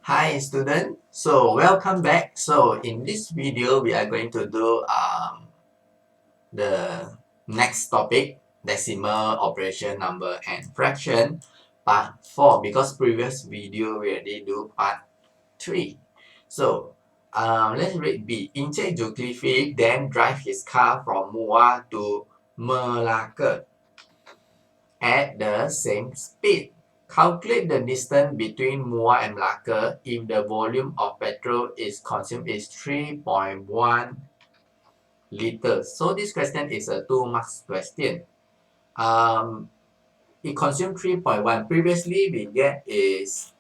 Hi student, so welcome back. So in this video we are going to do the next topic, decimal operation, number and fraction, part 4, because previous video we already do part 3. So let's read B. Encik Zulkifli then drive his car from Muar to Melaka at the same speed. Calculate the distance between Muar and Melaka if the volume of petrol is consumed is 3.1 liters. So this question is a 2 marks question. It consumed 3.1. Previously we get is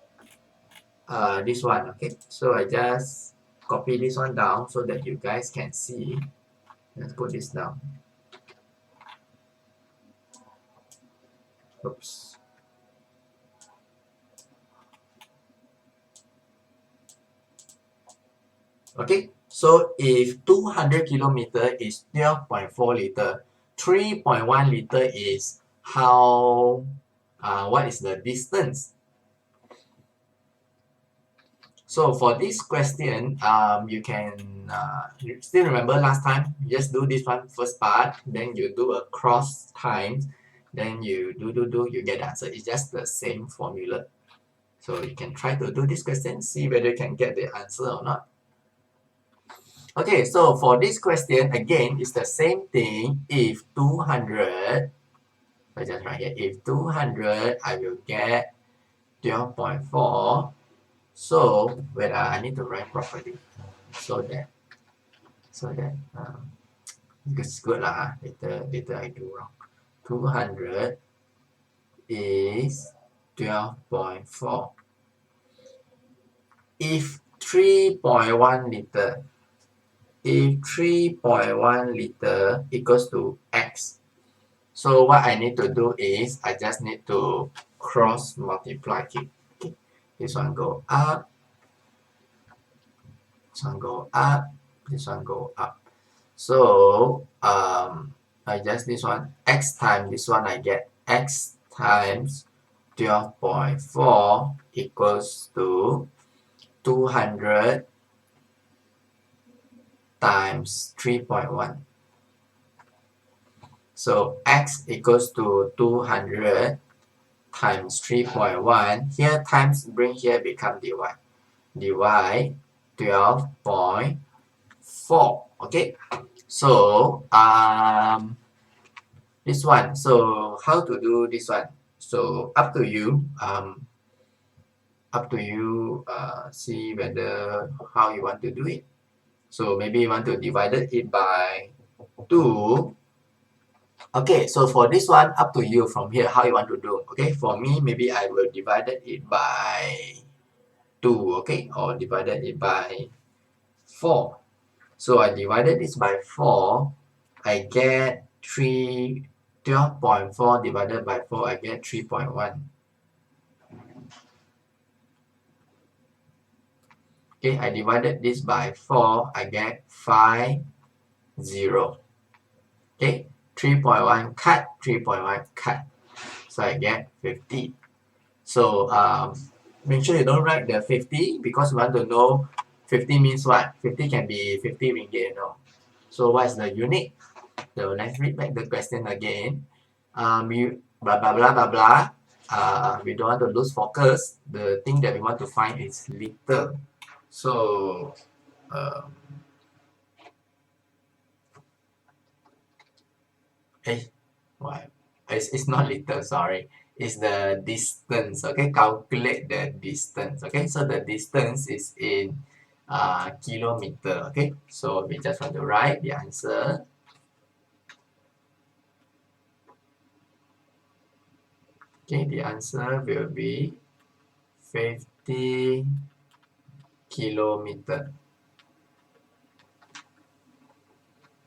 this one. Okay, so I just copy this one down so that you guys can see. Let's put this down. Oops. Okay, so if 200 kilometer is 12.4 liter, 3.1 liter is how, what is the distance? So for this question, you can you still remember last time, you just do this one first part, then you do a cross times, then you do, you get the answer. It's just the same formula. So you can try to do this question, see whether you can get the answer or not. Okay, so for this question, again, it's the same thing. If 200, I just write here, if 200, I will get 12.4. So, wait, I need to write properly. So that, it's good lah. Later I do wrong. 200 is 12.4. If 3.1 liter, if 3.1 liter equals to X, so what I need to do is I just need to cross multiply it. Okay. This one go up, this one go up, this one go up. So I just this one X times this one, I get X times 12.4 equals to 200 times 3.1. So X equals to 200 times 3.1. Here times bring here become divide. Divide 12.4. Okay. So this one. So how to do this one? So up to you. See whether how you want to do it. So maybe you want to divide it by 2. Okay, so for this one, up to you from here, how you want to do. Okay, for me, maybe I will divide it by 2, okay, or divided it by 4. So I divided this by 4, I get 12.4 divided by 4, I get 3.1. Okay, I divided this by 4, I get 5, 0. Okay, 3.1 cut, 3.1 cut. So I get 50. So make sure you don't write the 50 because we want to know 50 means what? 50 can be 50 ringgit, you know. So what is the unit? So let's read back the question again. You blah blah blah blah blah. We don't want to lose focus. The thing that we want to find is liter. So why? It's not liter, sorry. It's the distance. Okay, calculate the distance. Okay, so the distance is in kilometer. Okay, so we just want to write the answer. Okay, the answer will be 50 kilometer.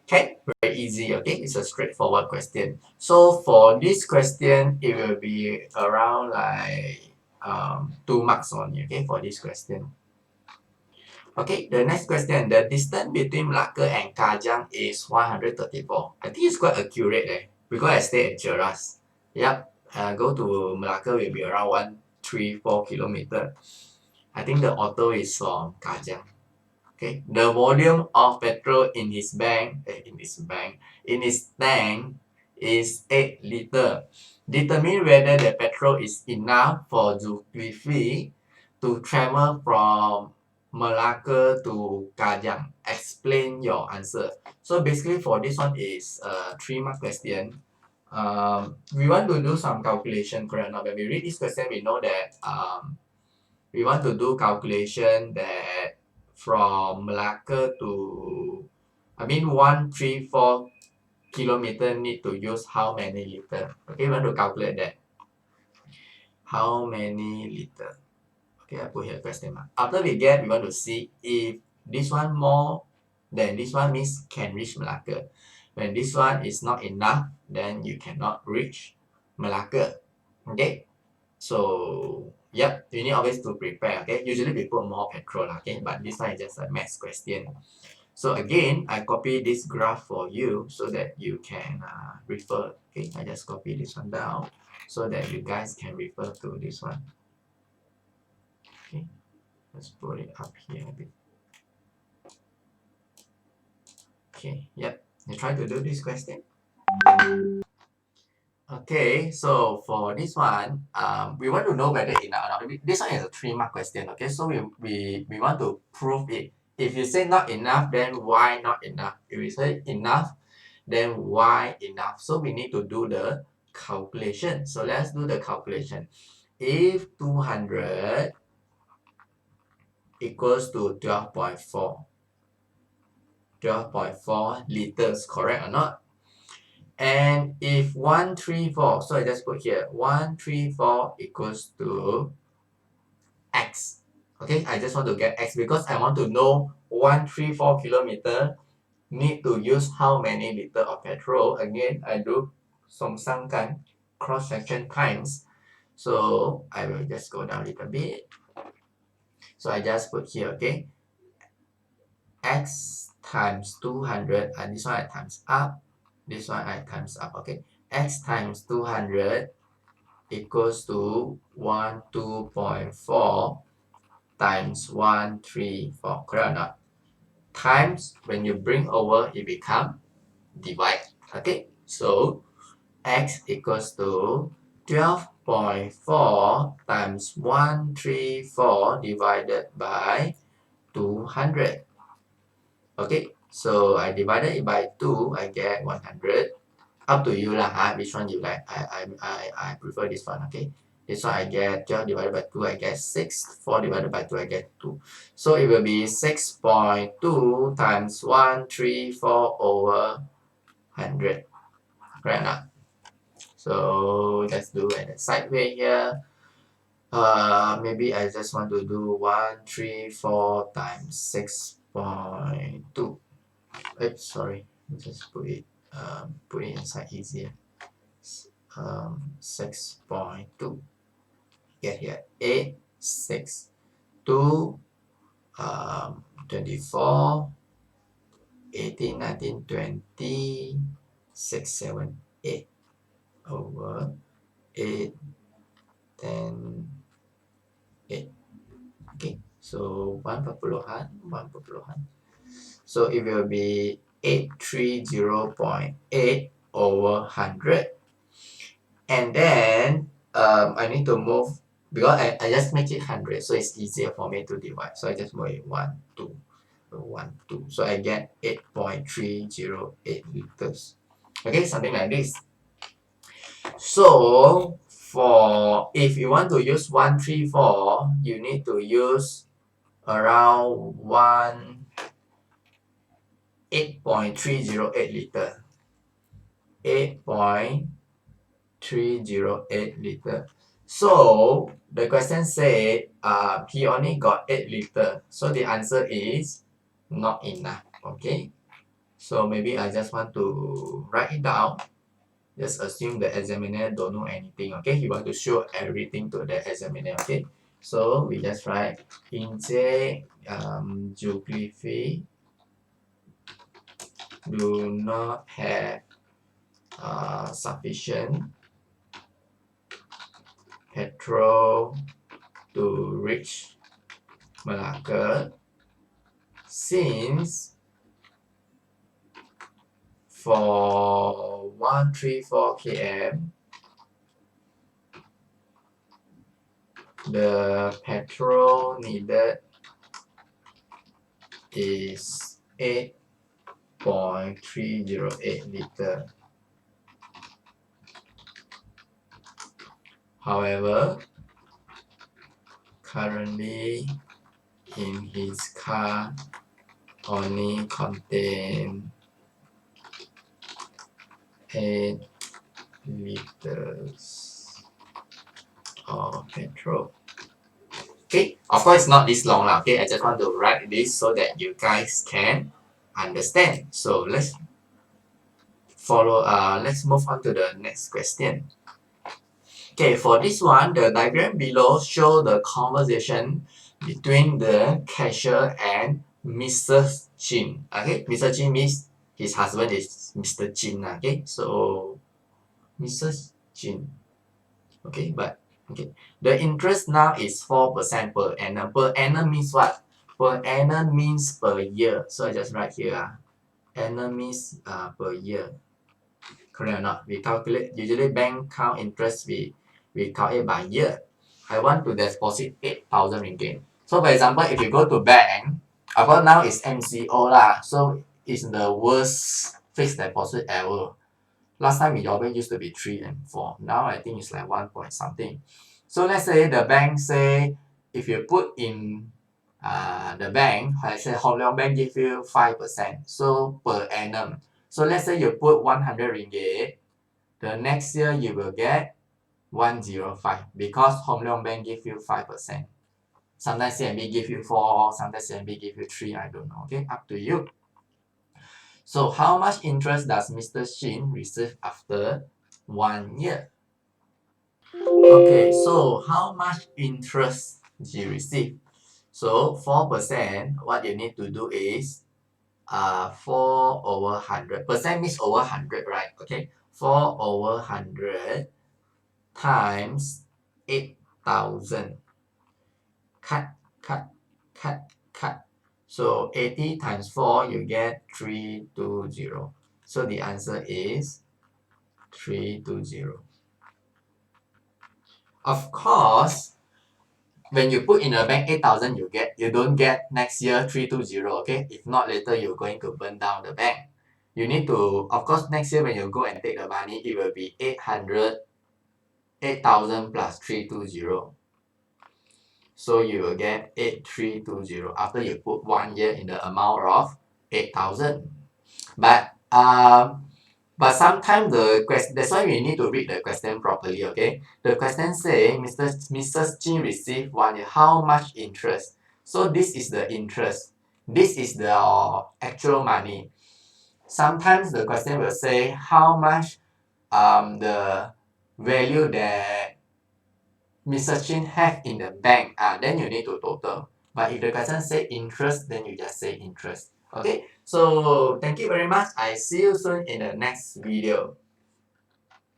Okay, very easy. Okay, it's a straightforward question. So for this question, it will be around like 2 marks only. Okay, for this question. Okay, the next question. The distance between Malacca and Kajang is 134. I think it's quite accurate because I stay at Jeras. Yep, go to Malacca will be around 134 kilometer. I think the author is from Kajang. Okay, the volume of petrol in his in his tank is 8 liter. Determine whether the petrol is enough for Zulkifli to travel from Malacca to Kajang. Explain your answer. So basically for this one is a 3-mark question. We want to do some calculation, correct? Now when we read this question, we know that we want to do calculation that from Malacca to, 134 kilometer need to use how many liter? Okay, we want to calculate that. How many liter? Okay, I put here question mark. After we want to see if this one more than this one means can reach Malacca. When this one is not enough, then you cannot reach Malacca. Okay, so yep, you need always to prepare. Okay, usually we put more petrol. Okay, but this one is just a math question. So again, I copy this graph for you so that you can refer. Okay, I just copy this one down so that you guys can refer to this one. Okay, let's put it up here a bit. Okay, yep, you try to do this question. Okay, so for this one, we want to know whether enough or not. This one is a 3-mark question. Okay, so we want to prove it. If you say not enough, then why not enough? If you say enough, then why enough? So we need to do the calculation. So let's do the calculation. If 200 equals to 12.4 liters, correct or not? And if 134, so I just put here 134 equals to x. Okay, I just want to get x because I want to know 134 kilometer need to use how many liter of petrol. Again, I do some sangkan cross section times. So I will just go down a little bit. So I just put here, okay, x times 200, and this one I times up, this one I times up. Okay, x times 200 equals to 12.4 times 134, correct or not? Times, when you bring over, it become divide. Okay, so x equals to 12.4 times 134 divided by 200. Okay, so I divided it by 2, I get 100. Up to you lah, which one you like. I prefer this one. Okay, this one I get 12 divided by 2, I get 6. 4 divided by 2, I get 2. So it will be 6.2 times 134 over 100. Correct now? So let's do it sideway here. Maybe I just want to do 134 times 6.2. Oops, sorry. Just put it inside easier. 6.2. Get here 8, 6, 2, 24, 18, 19, 20, 6, 7, 8 over 8, 10, 8. Okay, so 1 perpuluhan, 1 perpuluhan. So it will be 830.8 over 100. And then I need to move because I just make it 100, so it's easier for me to divide. So I just move it 1, 2, 1, 2. So I get 8.308 liters. Okay, something like this. So for if you want to use 134, you need to use around 8.308 liter. 8.308 liter. So the question said he only got 8 liter. So the answer is not enough. Okay. So maybe I just want to write it down. Just assume the examiner don't know anything. Okay. He want to show everything to the examiner. Okay. So we just write Ince Zulkifli do not have sufficient petrol to reach Malacca, since for 134 km, the petrol needed is 8.308 liter. However, currently in his car only contain 8 liters of petrol. Okay, of course not this long lah. Okay, I just want to write this so that you guys can understand. So let's let's move on to the next question. Okay, for this one, the diagram below show the conversation between the cashier and Mr. Chin. Okay, Mr. Chin means his husband is Mr. Chin. Okay, so Mr. Chin. Okay, but okay, the interest now is 4% per annum. Per annum means what? Per annum means per year. So I just write here. Annum means per year. Correct or not? We calculate, usually bank count interest, we count it by year. I want to deposit 8,000 ringgit. So for example, if you go to bank, about now it's MCO lah. So it's the worst fixed deposit ever. Last time in your bank used to be 3 and 4. Now I think it's like 1 point something. So let's say the bank say, if you put in the bank, I say Hong Leong Bank give you 5%. So per annum. So let's say you put 100 ringgit, the next year you will get 105 because Hong Leong Bank give you 5%. Sometimes CMB give you 4, sometimes CMB give you 3, I don't know. Okay, up to you. So how much interest does Mr. Shin receive after 1 year? Okay, so how much interest did he receive? So 4%, what you need to do is 4 over 100. Percent means over 100, right? Okay, 4 over 100 times 8,000. Cut, cut, cut, cut. So 80 times 4, you get 320. So the answer is 320. Of course, when you put in a bank 8,000, you don't get next year 320, okay? If not, later you're going to burn down the bank. You need to, of course, next year when you go and take the money, it will be 8,000 plus 320. So you will get 8,320 after you put 1 year in the amount of 8,000. But sometimes the question, that's why we need to read the question properly, okay? The question say, Mrs. Jin received 1 year, how much interest? So this is the interest. This is the actual money. Sometimes the question will say how much the value that Mr. Chin have in the bank, then you need to total. But if the question say interest, then you just say interest. Okay, so thank you very much. I see you soon in the next video.